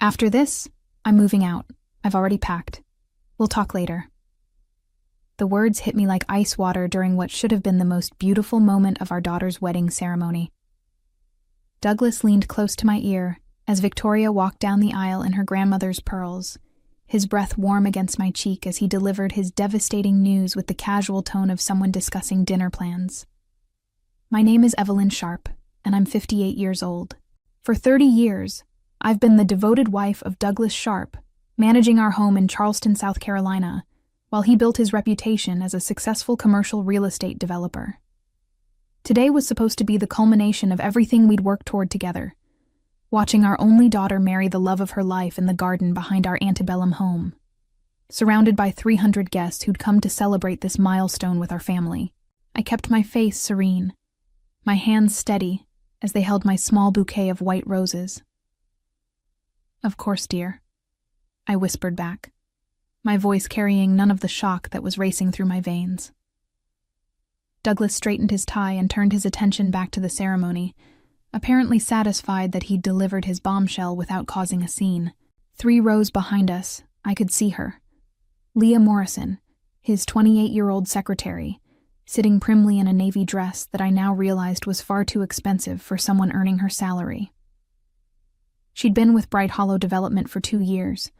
After this, I'm moving out. I've already packed. We'll talk later. The words hit me like ice water during what should have been the most beautiful moment of our daughter's wedding ceremony. Douglas leaned close to my ear as Victoria walked down the aisle in her grandmother's pearls, his breath warm against my cheek as he delivered his devastating news with the casual tone of someone discussing dinner plans. My name is Evelyn Sharp, and I'm 58 years old. For 30 years, I've been the devoted wife of Douglas Sharp, managing our home in Charleston, South Carolina, while he built his reputation as a successful commercial real estate developer. Today was supposed to be the culmination of everything we'd worked toward together, watching our only daughter marry the love of her life in the garden behind our antebellum home. Surrounded by 300 guests who'd come to celebrate this milestone with our family, I kept my face serene, my hands steady as they held my small bouquet of white roses. "Of course, dear," I whispered back, my voice carrying none of the shock that was racing through my veins. Douglas straightened his tie and turned his attention back to the ceremony, apparently satisfied that he'd delivered his bombshell without causing a scene. 3 rows behind us, I could see her. Leah Morrison, his 28-year-old secretary, sitting primly in a navy dress that I now realized was far too expensive for someone earning her salary. She'd been with Bright Hollow Development for 2 years,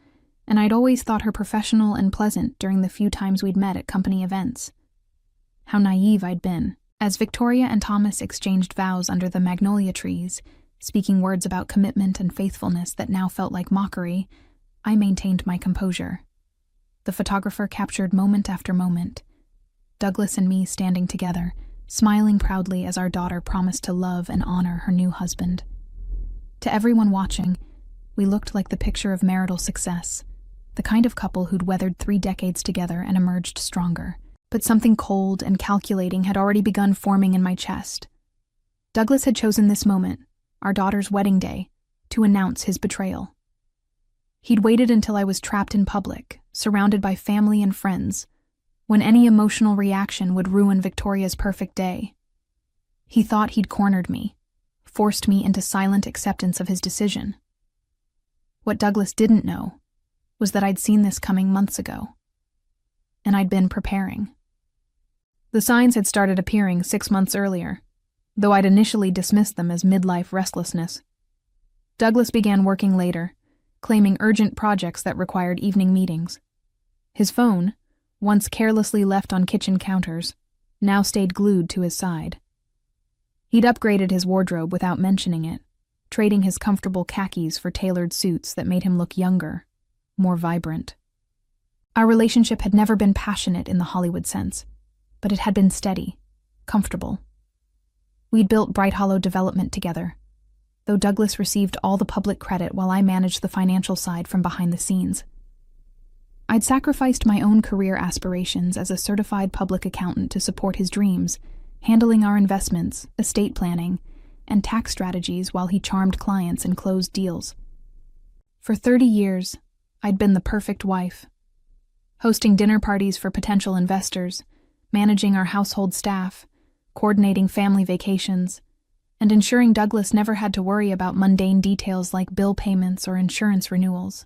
and I'd always thought her professional and pleasant during the few times we'd met at company events. How naive I'd been. As Victoria and Thomas exchanged vows under the magnolia trees, speaking words about commitment and faithfulness that now felt like mockery, I maintained my composure. The photographer captured moment after moment, Douglas and me standing together, smiling proudly as our daughter promised to love and honor her new husband. To everyone watching, we looked like the picture of marital success, the kind of couple who'd weathered 3 decades together and emerged stronger. But something cold and calculating had already begun forming in my chest. Douglas had chosen this moment, our daughter's wedding day, to announce his betrayal. He'd waited until I was trapped in public, surrounded by family and friends, when any emotional reaction would ruin Victoria's perfect day. He thought he'd cornered me, forced me into silent acceptance of his decision. What Douglas didn't know was that I'd seen this coming months ago, and I'd been preparing. The signs had started appearing 6 months earlier, though I'd initially dismissed them as midlife restlessness. Douglas began working later, claiming urgent projects that required evening meetings. His phone, once carelessly left on kitchen counters, now stayed glued to his side. He'd upgraded his wardrobe without mentioning it, trading his comfortable khakis for tailored suits that made him look younger, more vibrant. Our relationship had never been passionate in the Hollywood sense, but it had been steady, comfortable. We'd built Bright Hollow Development together, though Douglas received all the public credit while I managed the financial side from behind the scenes. I'd sacrificed my own career aspirations as a certified public accountant to support his dreams, handling our investments, estate planning, and tax strategies while he charmed clients and closed deals. For 30 years, I'd been the perfect wife, hosting dinner parties for potential investors, managing our household staff, coordinating family vacations, and ensuring Douglas never had to worry about mundane details like bill payments or insurance renewals.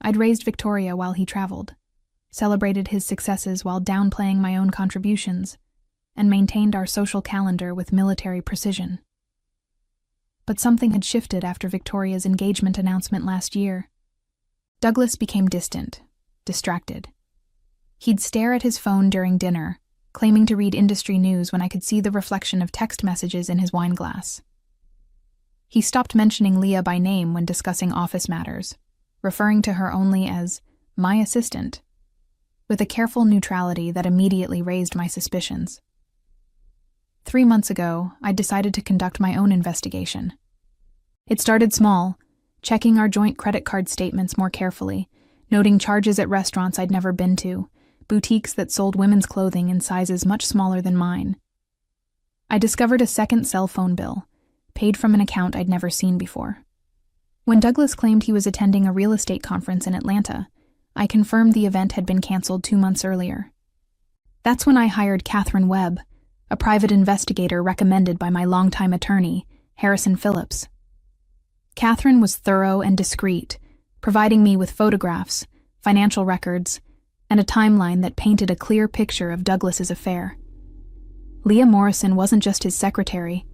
I'd raised Victoria while he traveled, celebrated his successes while downplaying my own contributions, and maintained our social calendar with military precision. But something had shifted after Victoria's engagement announcement last year. Douglas became distant, distracted. He'd stare at his phone during dinner, claiming to read industry news when I could see the reflection of text messages in his wine glass. He stopped mentioning Leah by name when discussing office matters, referring to her only as my assistant, with a careful neutrality that immediately raised my suspicions. 3 months ago, I decided to conduct my own investigation. It started small, checking our joint credit card statements more carefully, noting charges at restaurants I'd never been to, boutiques that sold women's clothing in sizes much smaller than mine. I discovered a second cell phone bill, paid from an account I'd never seen before. When Douglas claimed he was attending a real estate conference in Atlanta, I confirmed the event had been canceled 2 months earlier. That's when I hired Catherine Webb, a private investigator recommended by my longtime attorney, Harrison Phillips. Catherine was thorough and discreet, providing me with photographs, financial records, and a timeline that painted a clear picture of Douglas's affair. Leah Morrison wasn't just his secretary,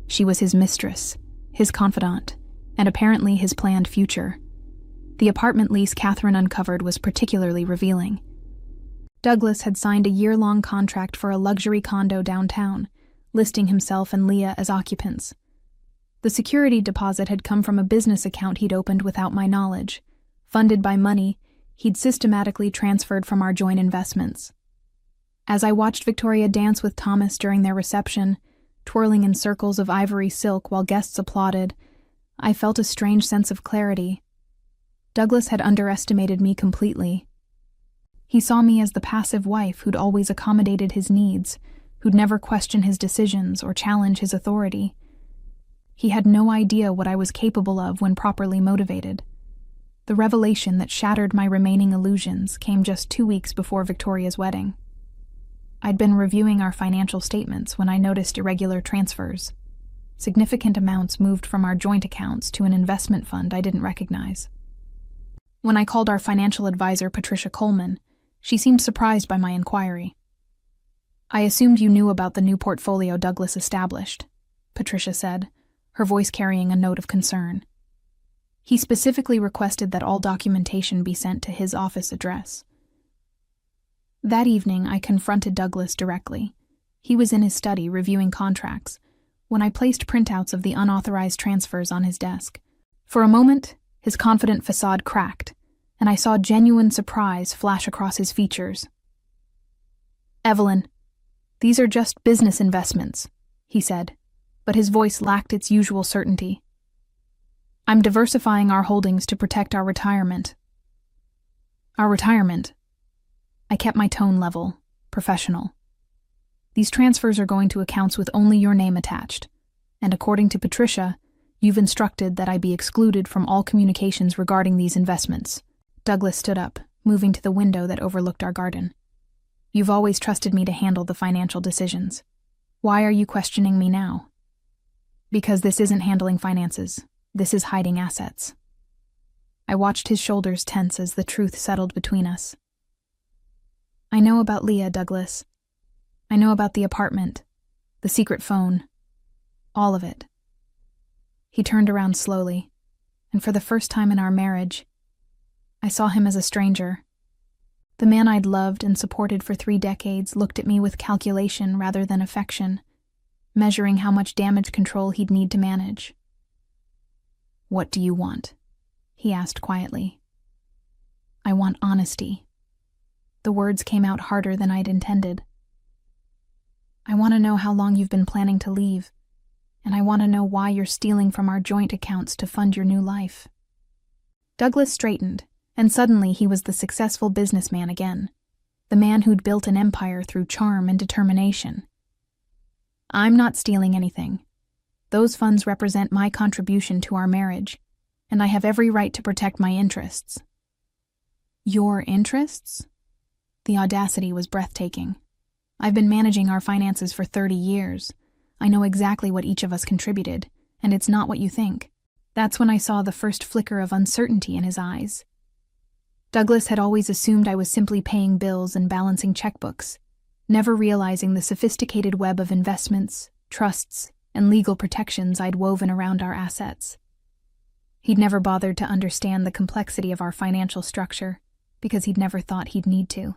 she was his mistress, his confidant, and apparently his planned future. The apartment lease Catherine uncovered was particularly revealing. Douglas had signed a year-long contract for a luxury condo downtown, listing himself and Leah as occupants. The security deposit had come from a business account he'd opened without my knowledge, funded by money he'd systematically transferred from our joint investments. As I watched Victoria dance with Thomas during their reception, twirling in circles of ivory silk while guests applauded, I felt a strange sense of clarity. Douglas had underestimated me completely. He saw me as the passive wife who'd always accommodated his needs, who'd never question his decisions or challenge his authority. He had no idea what I was capable of when properly motivated. The revelation that shattered my remaining illusions came just 2 weeks before Victoria's wedding. I'd been reviewing our financial statements when I noticed irregular transfers. Significant amounts moved from our joint accounts to an investment fund I didn't recognize. When I called our financial advisor, Patricia Coleman, she seemed surprised by my inquiry. "I assumed you knew about the new portfolio Douglas established," Patricia said, her voice carrying a note of concern. "He specifically requested that all documentation be sent to his office address." That evening, I confronted Douglas directly. He was in his study reviewing contracts when I placed printouts of the unauthorized transfers on his desk. For a moment, his confident facade cracked, and I saw genuine surprise flash across his features. "Evelyn, these are just business investments," he said, but his voice lacked its usual certainty. "I'm diversifying our holdings to protect our retirement." "Our retirement?" I kept my tone level, professional. "These transfers are going to accounts with only your name attached, and according to Patricia, you've instructed that I be excluded from all communications regarding these investments." Douglas stood up, moving to the window that overlooked our garden. "You've always trusted me to handle the financial decisions. Why are you questioning me now?" "Because this isn't handling finances. This is hiding assets." I watched his shoulders tense as the truth settled between us. "I know about Leah, Douglas. I know about the apartment, the secret phone, all of it." He turned around slowly, and for the first time in our marriage, I saw him as a stranger. The man I'd loved and supported for 3 decades looked at me with calculation rather than affection, measuring how much damage control he'd need to manage. "What do you want?" he asked quietly. "I want honesty." The words came out harder than I'd intended. "I want to know how long you've been planning to leave, and I want to know why you're stealing from our joint accounts to fund your new life." Douglas straightened, and suddenly he was the successful businessman again, the man who'd built an empire through charm and determination. "I'm not stealing anything. Those funds represent my contribution to our marriage, and I have every right to protect my interests." "Your interests?" The audacity was breathtaking. "I've been managing our finances for 30 years. I know exactly what each of us contributed, and it's not what you think." That's when I saw the first flicker of uncertainty in his eyes. Douglas had always assumed I was simply paying bills and balancing checkbooks, never realizing the sophisticated web of investments, trusts, and legal protections I'd woven around our assets. He'd never bothered to understand the complexity of our financial structure, because he'd never thought he'd need to.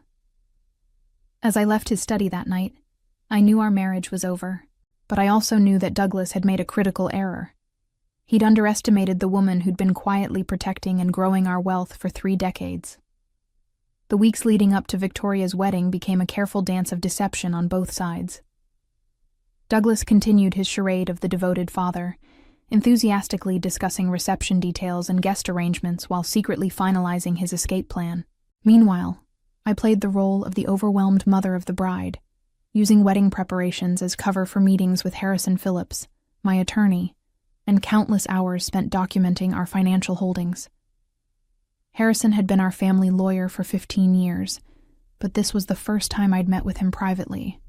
As I left his study that night, I knew our marriage was over, but I also knew that Douglas had made a critical error. He'd underestimated the woman who'd been quietly protecting and growing our wealth for 3 decades. The weeks leading up to Victoria's wedding became a careful dance of deception on both sides. Douglas continued his charade of the devoted father, enthusiastically discussing reception details and guest arrangements while secretly finalizing his escape plan. Meanwhile, I played the role of the overwhelmed mother of the bride, using wedding preparations as cover for meetings with Harrison Phillips, my attorney, and countless hours spent documenting our financial holdings. Harrison had been our family lawyer for 15 years, but this was the first time I'd met with him privately.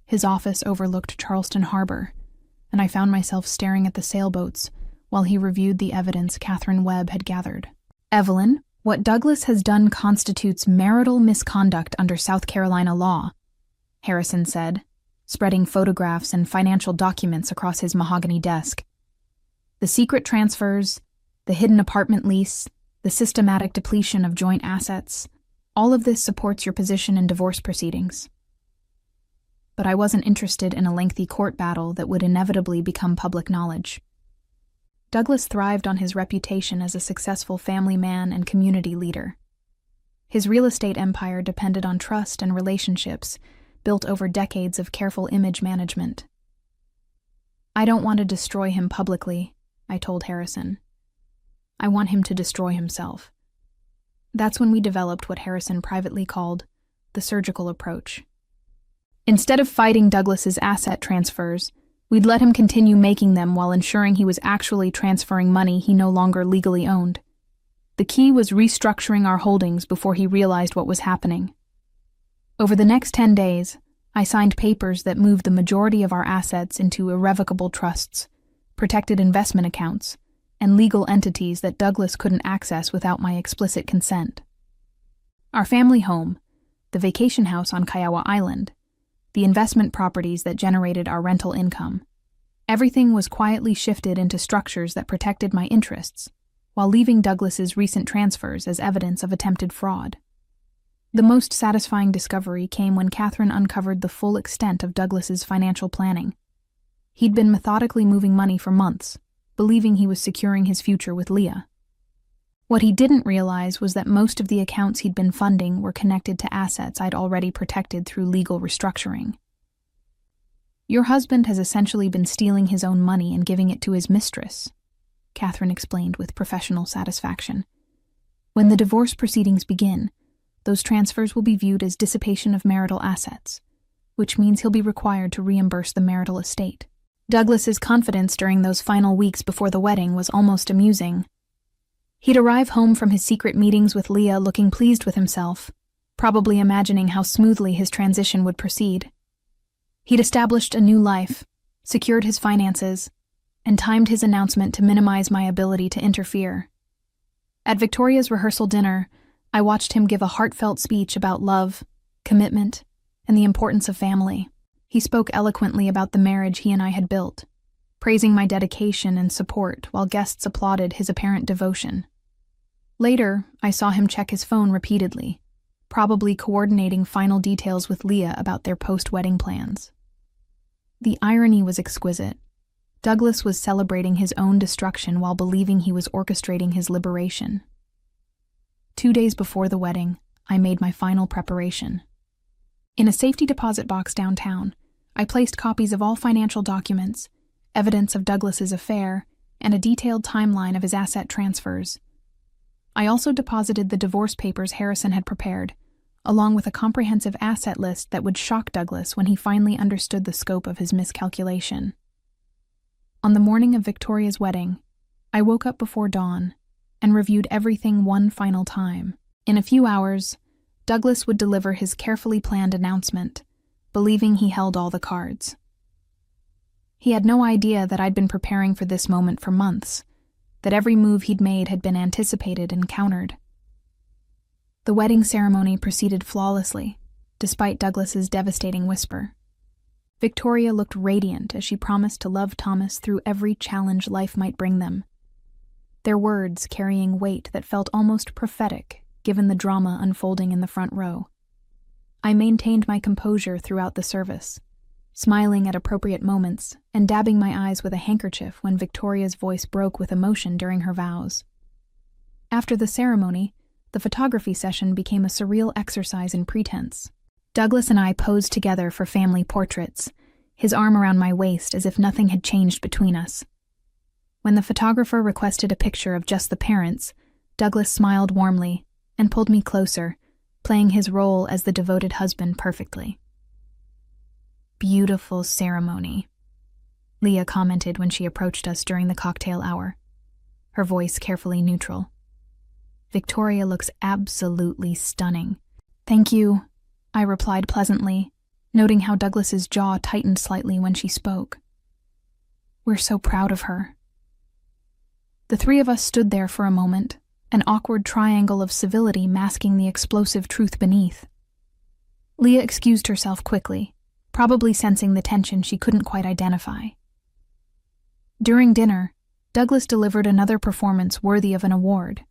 His office overlooked Charleston Harbor, and I found myself staring at the sailboats while he reviewed the evidence Catherine Webb had gathered. "Evelyn, what Douglas has done constitutes marital misconduct under South Carolina law," Harrison said, spreading photographs and financial documents across his mahogany desk. "The secret transfers, the hidden apartment lease, the systematic depletion of joint assets, all of this supports your position in divorce proceedings." But I wasn't interested in a lengthy court battle that would inevitably become public knowledge. Douglas thrived on his reputation as a successful family man and community leader. His real estate empire depended on trust and relationships built over decades of careful image management. "I don't want to destroy him publicly," I told Harrison. "I want him to destroy himself." That's when we developed what Harrison privately called the surgical approach. Instead of fighting Douglas's asset transfers, we'd let him continue making them while ensuring he was actually transferring money he no longer legally owned. The key was restructuring our holdings before he realized what was happening. Over the next 10 days, I signed papers that moved the majority of our assets into irrevocable trusts, protected investment accounts, and legal entities that Douglas couldn't access without my explicit consent. Our family home, the vacation house on Kiowa Island, the investment properties that generated our rental income, everything was quietly shifted into structures that protected my interests, while leaving Douglas's recent transfers as evidence of attempted fraud. The most satisfying discovery came when Catherine uncovered the full extent of Douglas's financial planning. He'd been methodically moving money for months, believing he was securing his future with Leah. What he didn't realize was that most of the accounts he'd been funding were connected to assets I'd already protected through legal restructuring. "Your husband has essentially been stealing his own money and giving it to his mistress," Catherine explained with professional satisfaction. "When the divorce proceedings begin, those transfers will be viewed as dissipation of marital assets, which means he'll be required to reimburse the marital estate." Douglas's confidence during those final weeks before the wedding was almost amusing. He'd arrive home from his secret meetings with Leah looking pleased with himself, probably imagining how smoothly his transition would proceed. He'd established a new life, secured his finances, and timed his announcement to minimize my ability to interfere. At Victoria's rehearsal dinner, I watched him give a heartfelt speech about love, commitment, and the importance of family. He spoke eloquently about the marriage he and I had built, praising my dedication and support while guests applauded his apparent devotion. Later, I saw him check his phone repeatedly, probably coordinating final details with Leah about their post-wedding plans. The irony was exquisite. Douglas was celebrating his own destruction while believing he was orchestrating his liberation. 2 days before the wedding, I made my final preparation. In a safety deposit box downtown, I placed copies of all financial documents, evidence of Douglas's affair, and a detailed timeline of his asset transfers. I also deposited the divorce papers Harrison had prepared, along with a comprehensive asset list that would shock Douglas when he finally understood the scope of his miscalculation. On the morning of Victoria's wedding, I woke up before dawn and reviewed everything one final time. In a few hours, Douglas would deliver his carefully planned announcement, believing he held all the cards. He had no idea that I'd been preparing for this moment for months, that every move he'd made had been anticipated and countered. The wedding ceremony proceeded flawlessly, despite Douglas's devastating whisper. Victoria looked radiant as she promised to love Thomas through every challenge life might bring them, their words carrying weight that felt almost prophetic given the drama unfolding in the front row. I maintained my composure throughout the service, smiling at appropriate moments and dabbing my eyes with a handkerchief when Victoria's voice broke with emotion during her vows. After the ceremony, the photography session became a surreal exercise in pretense. Douglas and I posed together for family portraits, his arm around my waist as if nothing had changed between us. When the photographer requested a picture of just the parents, Douglas smiled warmly and pulled me closer, playing his role as the devoted husband perfectly. "Beautiful ceremony," Leah commented when she approached us during the cocktail hour, her voice carefully neutral. "Victoria looks absolutely stunning." "Thank you," I replied pleasantly, noting how Douglas's jaw tightened slightly when she spoke. "We're so proud of her." The three of us stood there for a moment, an awkward triangle of civility masking the explosive truth beneath. Leah excused herself quickly, probably sensing the tension she couldn't quite identify. During dinner, Douglas delivered another performance worthy of an award.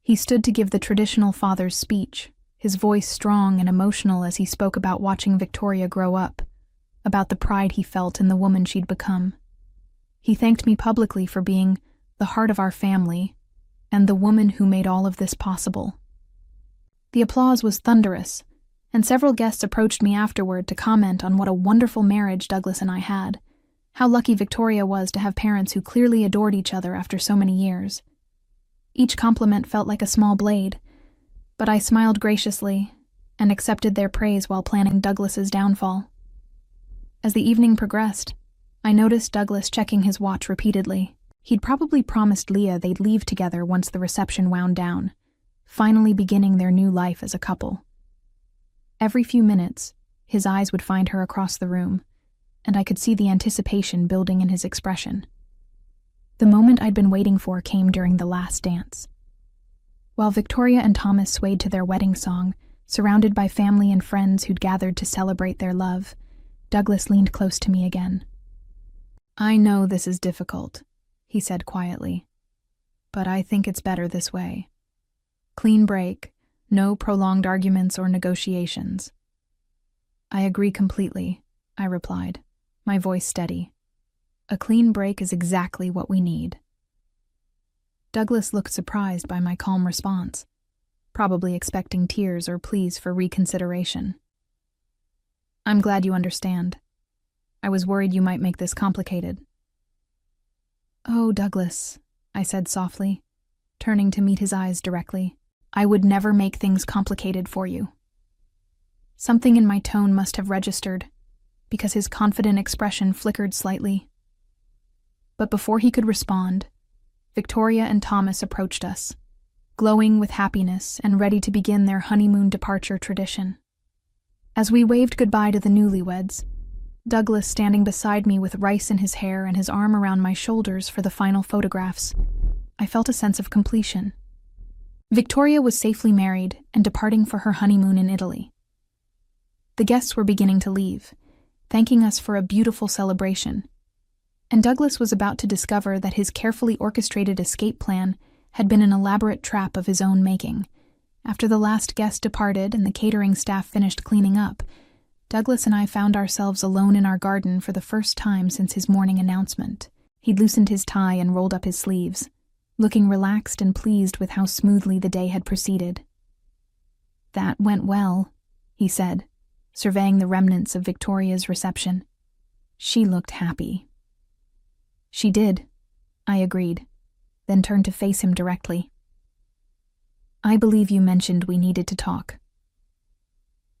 He stood to give the traditional father's speech, his voice strong and emotional as he spoke about watching Victoria grow up, about the pride he felt in the woman she'd become. He thanked me publicly for being the heart of our family and the woman who made all of this possible. The applause was thunderous, and several guests approached me afterward to comment on what a wonderful marriage Douglas and I had, how lucky Victoria was to have parents who clearly adored each other after so many years. Each compliment felt like a small blade, but I smiled graciously and accepted their praise while planning Douglas's downfall. As the evening progressed, I noticed Douglas checking his watch repeatedly. He'd probably promised Leah they'd leave together once the reception wound down, finally beginning their new life as a couple. Every few minutes, his eyes would find her across the room, and I could see the anticipation building in his expression. The moment I'd been waiting for came during the last dance. While Victoria and Thomas swayed to their wedding song, surrounded by family and friends who'd gathered to celebrate their love, Douglas leaned close to me again. "I know this is difficult," he said quietly, "but I think it's better this way. Clean break, no prolonged arguments or negotiations." "I agree completely," I replied, my voice steady. "A clean break is exactly what we need." Douglas looked surprised by my calm response, probably expecting tears or pleas for reconsideration. "I'm glad you understand. I was worried you might make this complicated." "Oh, Douglas," I said softly, turning to meet his eyes directly. "I would never make things complicated for you." Something in my tone must have registered, because his confident expression flickered slightly. But before he could respond, Victoria and Thomas approached us, glowing with happiness and ready to begin their honeymoon departure tradition. As we waved goodbye to the newlyweds, Douglas standing beside me with rice in his hair and his arm around my shoulders for the final photographs, I felt a sense of completion. Victoria was safely married and departing for her honeymoon in Italy. The guests were beginning to leave, thanking us for a beautiful celebration, and Douglas was about to discover that his carefully orchestrated escape plan had been an elaborate trap of his own making. After the last guest departed and the catering staff finished cleaning up, Douglas and I found ourselves alone in our garden for the first time since his morning announcement. He'd loosened his tie and rolled up his sleeves, looking relaxed and pleased with how smoothly the day had proceeded. "That went well," he said, surveying the remnants of Victoria's reception. "She looked happy." "She did," I agreed, then turned to face him directly. "I believe you mentioned we needed to talk."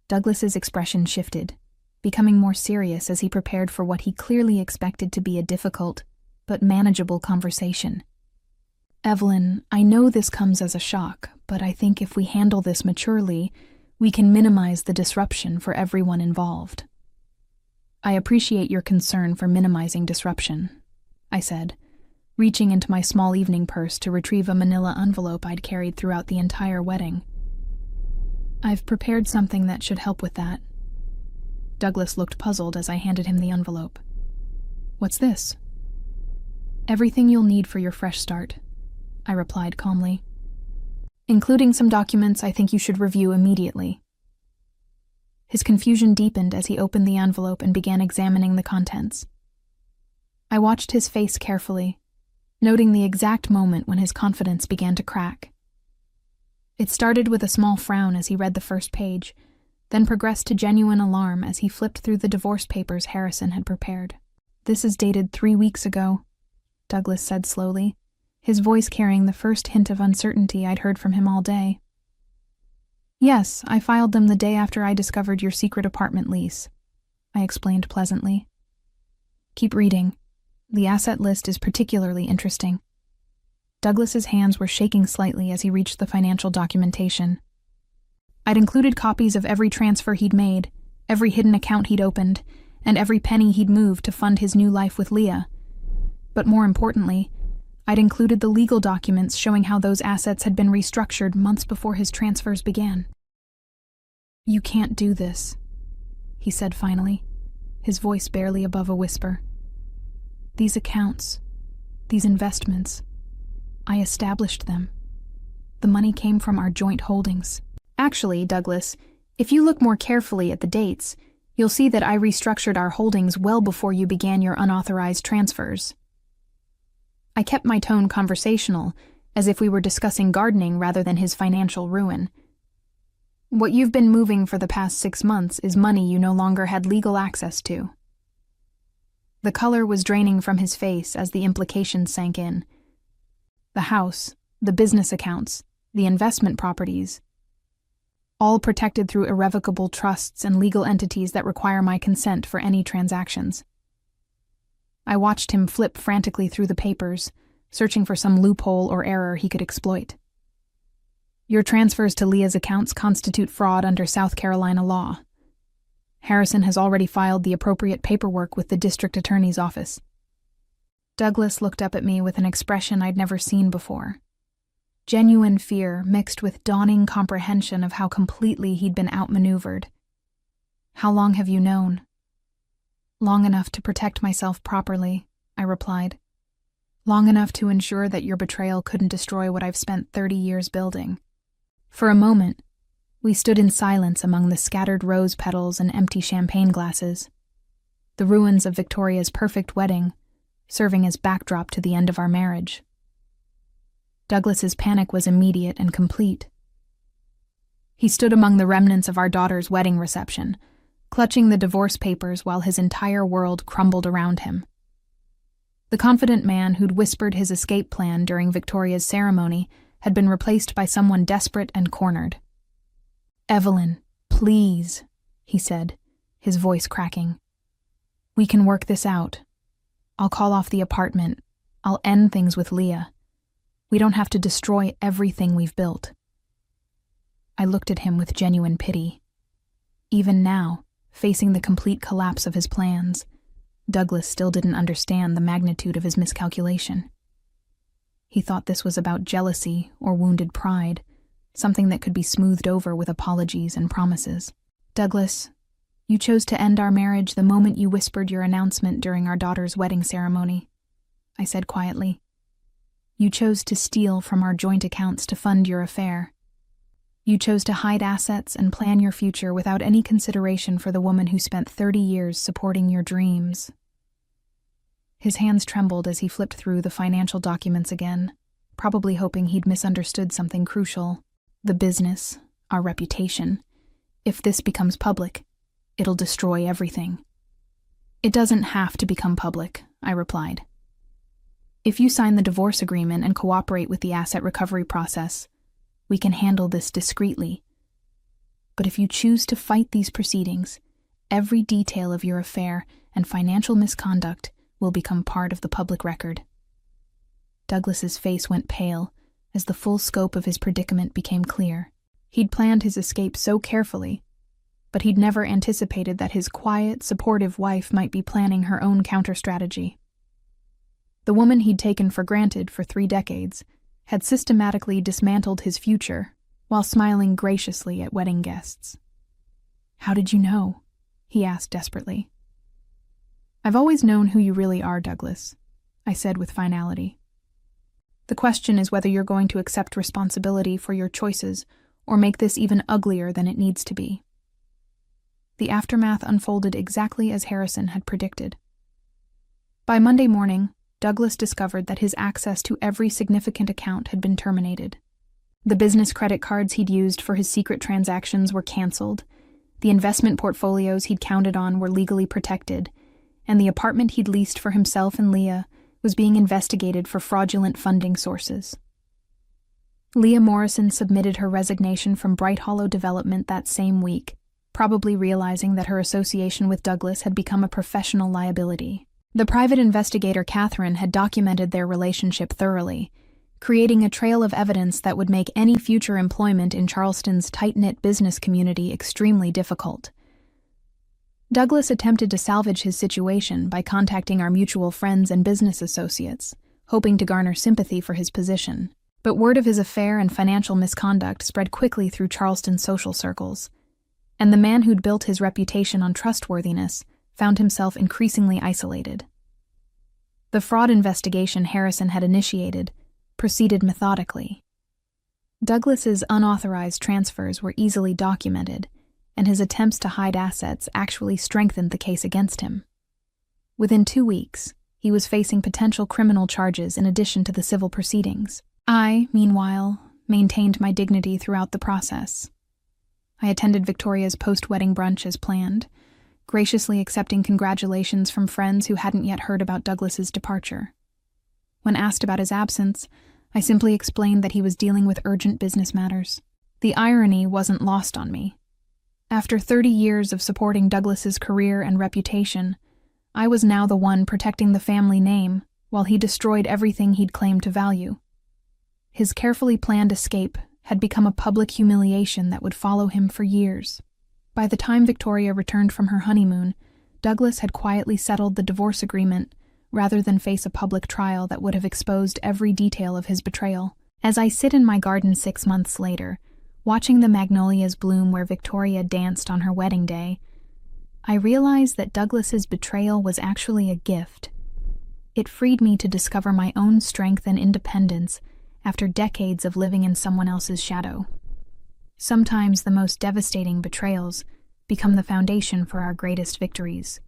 Douglas's expression shifted, becoming more serious as he prepared for what he clearly expected to be a difficult but manageable conversation. "Evelyn, I know this comes as a shock, but I think if we handle this maturely, we can minimize the disruption for everyone involved." "I appreciate your concern for minimizing disruption," I said, reaching into my small evening purse to retrieve a manila envelope I'd carried throughout the entire wedding. "I've prepared something that should help with that." Douglas looked puzzled as I handed him the envelope. "What's this?" "Everything you'll need for your fresh start," I replied calmly, "including some documents I think you should review immediately." His confusion deepened as he opened the envelope and began examining the contents. I watched his face carefully, noting the exact moment when his confidence began to crack. It started with a small frown as he read the first page, then progressed to genuine alarm as he flipped through the divorce papers Harrison had prepared. "This is dated 3 weeks ago," Douglas said slowly, his voice carrying the first hint of uncertainty I'd heard from him all day. "Yes, I filed them the day after I discovered your secret apartment lease," I explained pleasantly. "Keep reading. The asset list is particularly interesting." Douglas's hands were shaking slightly as he reached the financial documentation. I'd included copies of every transfer he'd made, every hidden account he'd opened, and every penny he'd moved to fund his new life with Leah. But more importantly, I'd included the legal documents showing how those assets had been restructured months before his transfers began. "You can't do this," he said finally, his voice barely above a whisper. "These accounts, these investments, I established them. The money came from our joint holdings." "Actually, Douglas, if you look more carefully at the dates, you'll see that I restructured our holdings well before you began your unauthorized transfers." I kept my tone conversational, as if we were discussing gardening rather than his financial ruin. "What you've been moving for the past 6 months is money you no longer had legal access to." The color was draining from his face as the implications sank in. The house, the business accounts, the investment properties, all protected through irrevocable trusts and legal entities that require my consent for any transactions. I watched him flip frantically through the papers, searching for some loophole or error he could exploit. "Your transfers to Leah's accounts constitute fraud under South Carolina law. Harrison has already filed the appropriate paperwork with the district attorney's office." Douglas looked up at me with an expression I'd never seen before. Genuine fear mixed with dawning comprehension of how completely he'd been outmaneuvered. "How long have you known?" "Long enough to protect myself properly," I replied. "Long enough to ensure that your betrayal couldn't destroy what I've spent 30 years building." For a moment, we stood in silence among the scattered rose petals and empty champagne glasses, the ruins of Victoria's perfect wedding, serving as backdrop to the end of our marriage. Douglas's panic was immediate and complete. He stood among the remnants of our daughter's wedding reception, clutching the divorce papers while his entire world crumbled around him. The confident man who'd whispered his escape plan during Victoria's ceremony had been replaced by someone desperate and cornered. "Evelyn, please," he said, his voice cracking. "We can work this out. I'll call off the apartment. I'll end things with Leah. We don't have to destroy everything we've built." I looked at him with genuine pity. Even now, facing the complete collapse of his plans, Douglas still didn't understand the magnitude of his miscalculation. He thought this was about jealousy or wounded pride, something that could be smoothed over with apologies and promises. "Douglas, you chose to end our marriage the moment you whispered your announcement during our daughter's wedding ceremony," I said quietly. "You chose to steal from our joint accounts to fund your affair. You chose to hide assets and plan your future without any consideration for the woman who spent 30 years supporting your dreams." His hands trembled as he flipped through the financial documents again, probably hoping he'd misunderstood something crucial. "The business, our reputation. If this becomes public, it'll destroy everything." "It doesn't have to become public," I replied. "If you sign the divorce agreement and cooperate with the asset recovery process, we can handle this discreetly. But if you choose to fight these proceedings, every detail of your affair and financial misconduct will become part of the public record." Douglas's face went pale as the full scope of his predicament became clear. He'd planned his escape so carefully, but he'd never anticipated that his quiet, supportive wife might be planning her own counter-strategy. The woman he'd taken for granted for 3 decades had systematically dismantled his future while smiling graciously at wedding guests. "How did you know?" he asked desperately. "I've always known who you really are, Douglas," I said with finality. "The question is whether you're going to accept responsibility for your choices or make this even uglier than it needs to be." The aftermath unfolded exactly as Harrison had predicted. By Monday morning, Douglas discovered that his access to every significant account had been terminated. The business credit cards he'd used for his secret transactions were canceled, the investment portfolios he'd counted on were legally protected, and the apartment he'd leased for himself and Leah was being investigated for fraudulent funding sources. Leah Morrison submitted her resignation from Bright Hollow Development that same week, probably realizing that her association with Douglas had become a professional liability. The private investigator Catherine had documented their relationship thoroughly, creating a trail of evidence that would make any future employment in Charleston's tight-knit business community extremely difficult. Douglas attempted to salvage his situation by contacting our mutual friends and business associates, hoping to garner sympathy for his position. But word of his affair and financial misconduct spread quickly through Charleston's social circles, and the man who'd built his reputation on trustworthiness found himself increasingly isolated. The fraud investigation Harrison had initiated proceeded methodically. Douglas's unauthorized transfers were easily documented, and his attempts to hide assets actually strengthened the case against him. Within 2 weeks, he was facing potential criminal charges in addition to the civil proceedings. I, meanwhile, maintained my dignity throughout the process. I attended Victoria's post-wedding brunch as planned, graciously accepting congratulations from friends who hadn't yet heard about Douglas's departure. When asked about his absence, I simply explained that he was dealing with urgent business matters. The irony wasn't lost on me. After 30 years of supporting Douglas's career and reputation, I was now the one protecting the family name while he destroyed everything he'd claimed to value. His carefully planned escape had become a public humiliation that would follow him for years. By the time Victoria returned from her honeymoon, Douglas had quietly settled the divorce agreement rather than face a public trial that would have exposed every detail of his betrayal. As I sit in my garden 6 months later, watching the magnolias bloom where Victoria danced on her wedding day, I realize that Douglas's betrayal was actually a gift. It freed me to discover my own strength and independence after decades of living in someone else's shadow. Sometimes the most devastating betrayals become the foundation for our greatest victories.